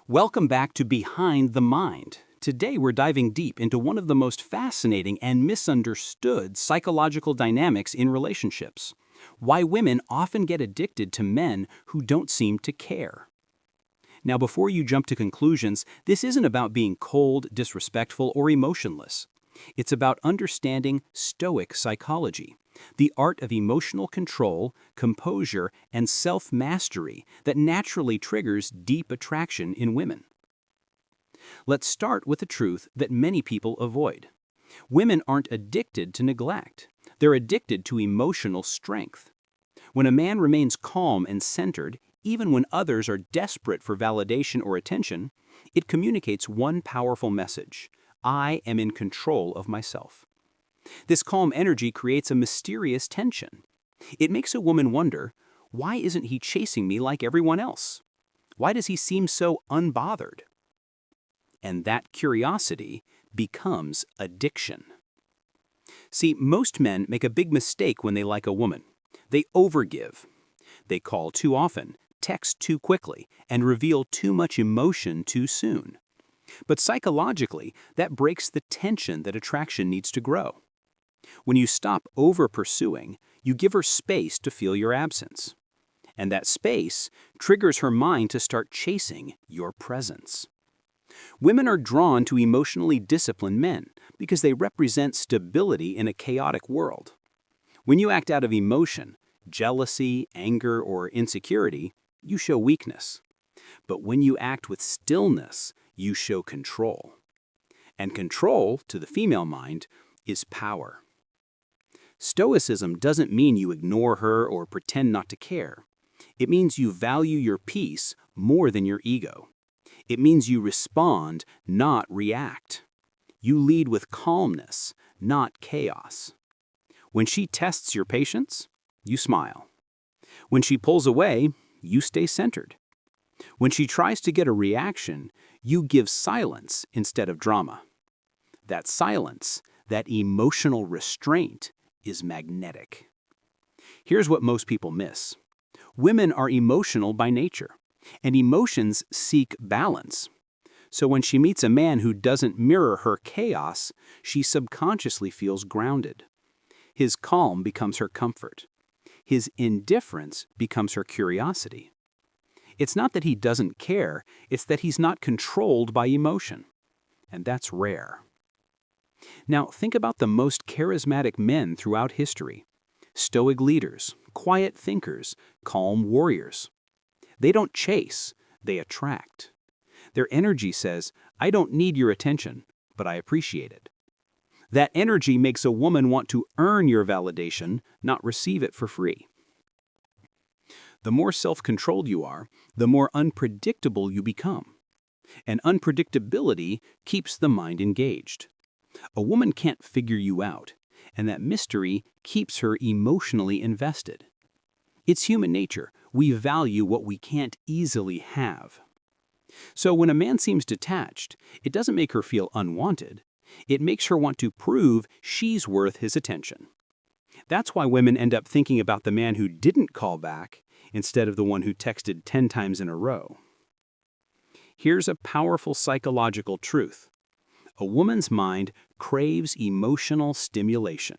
Welcome back to Behind the Mind. Today we're diving deep into one of the most fascinating and misunderstood psychological dynamics in relationships. Why women often get addicted to men who don't seem to care. Now, before you jump to conclusions, this isn't about being cold, disrespectful, or emotionless. It's about understanding Stoic psychology, the art of emotional control, composure, and self-mastery that naturally triggers deep attraction in women. Let's start with a truth that many people avoid. Women aren't addicted to neglect. They're addicted to emotional strength. When a man remains calm and centered, even when others are desperate for validation or attention, it communicates one powerful message: I am in control of myself. This calm energy creates a mysterious tension. It makes a woman wonder, why isn't he chasing me like everyone else? Why does he seem so unbothered? And that curiosity becomes addiction. See, most men make a big mistake when they like a woman. They overgive. They call too often, text too quickly, and reveal too much emotion too soon. But psychologically, that breaks the tension that attraction needs to grow. When you stop over-pursuing, you give her space to feel your absence. And that space triggers her mind to start chasing your presence. Women are drawn to emotionally disciplined men because they represent stability in a chaotic world. When you act out of emotion, jealousy, anger, or insecurity, you show weakness. But when you act with stillness, you show control. And control, to the female mind, is power. Stoicism doesn't mean you ignore her or pretend not to care. It means you value your peace more than your ego. It means you respond, not react. You lead with calmness, not chaos. When she tests your patience, you smile. When she pulls away, you stay centered. When she tries to get a reaction, you give silence instead of drama. That silence, that emotional restraint, is magnetic. Here's what most people miss. Women are emotional by nature, and emotions seek balance. So when she meets a man who doesn't mirror her chaos, she subconsciously feels grounded. His calm becomes her comfort. His indifference becomes her curiosity. It's not that he doesn't care, it's that he's not controlled by emotion. And that's rare. Now, think about the most charismatic men throughout history. Stoic leaders, quiet thinkers, calm warriors. They don't chase, they attract. Their energy says, I don't need your attention, but I appreciate it. That energy makes a woman want to earn your validation, not receive it for free. The more self-controlled you are, the more unpredictable you become. And unpredictability keeps the mind engaged. A woman can't figure you out, and that mystery keeps her emotionally invested. It's human nature. We value what we can't easily have. So when a man seems detached, it doesn't make her feel unwanted. It makes her want to prove she's worth his attention. That's why women end up thinking about the man who didn't call back instead of the one who texted 10 times in a row. Here's a powerful psychological truth. A woman's mind craves emotional stimulation.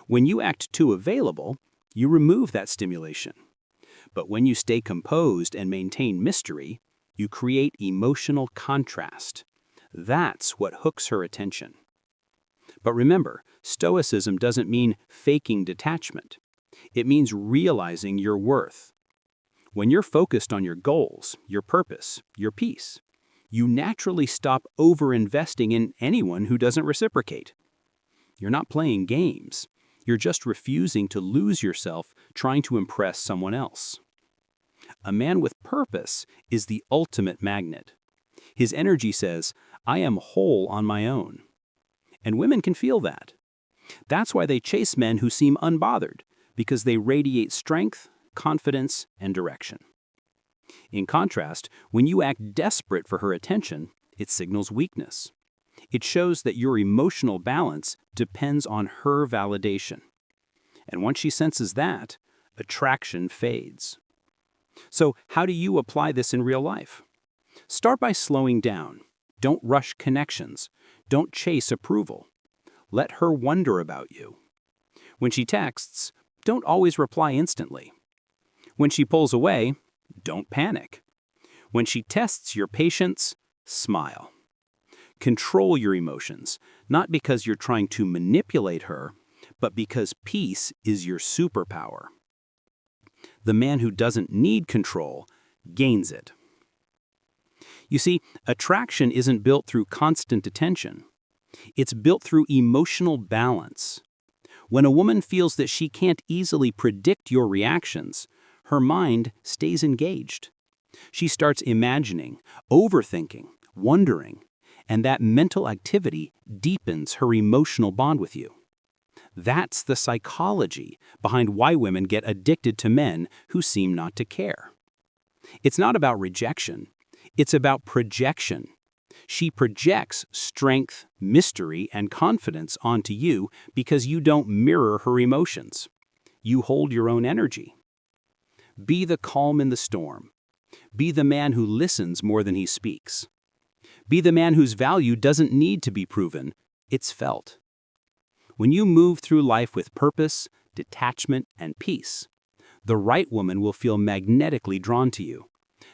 When you act too available, you remove that stimulation. But when you stay composed and maintain mystery, you create emotional contrast. That's what hooks her attention. But remember, Stoicism doesn't mean faking detachment. It means realizing your worth. When you're focused on your goals, your purpose, your peace, you naturally stop over-investing in anyone who doesn't reciprocate. You're not playing games. You're just refusing to lose yourself trying to impress someone else. A man with purpose is the ultimate magnet. His energy says, I am whole on my own. And women can feel that. That's why they chase men who seem unbothered, because they radiate strength, confidence, and direction. In contrast, when you act desperate for her attention, it signals weakness. It shows that your emotional balance depends on her validation. And once she senses that, attraction fades. So how do you apply this in real life? Start by slowing down. Don't rush connections. Don't chase approval. Let her wonder about you. When she texts, don't always reply instantly. When she pulls away, don't panic. When she tests your patience, smile. Control your emotions, not because you're trying to manipulate her, but because peace is your superpower. The man who doesn't need control gains it. You see, attraction isn't built through constant attention. It's built through emotional balance. When a woman feels that she can't easily predict your reactions, her mind stays engaged. She starts imagining, overthinking, wondering, and that mental activity deepens her emotional bond with you. That's the psychology behind why women get addicted to men who seem not to care. It's not about rejection. It's about projection. She projects strength, mystery, and confidence onto you because you don't mirror her emotions. You hold your own energy. Be the calm in the storm. Be the man who listens more than he speaks. Be the man whose value doesn't need to be proven, it's felt. When you move through life with purpose, detachment, and peace, the right woman will feel magnetically drawn to you.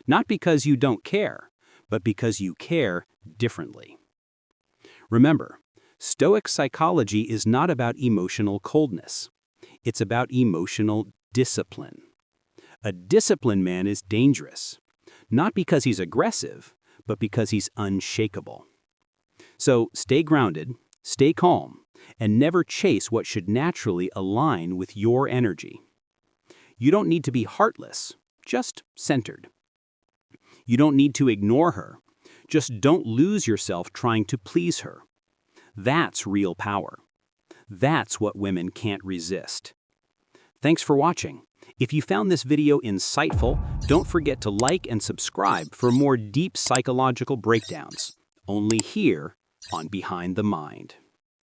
Not because you don't care, but because you care differently. Remember, Stoic psychology is not about emotional coldness. It's about emotional discipline. A disciplined man is dangerous, not because he's aggressive, but because he's unshakable. So stay grounded, stay calm, and never chase what should naturally align with your energy. You don't need to be heartless, just centered. You don't need to ignore her. Just don't lose yourself trying to please her. That's real power. That's what women can't resist. Thanks for watching. If you found this video insightful, don't forget to like and subscribe for more deep psychological breakdowns, only here on Behind the Mind.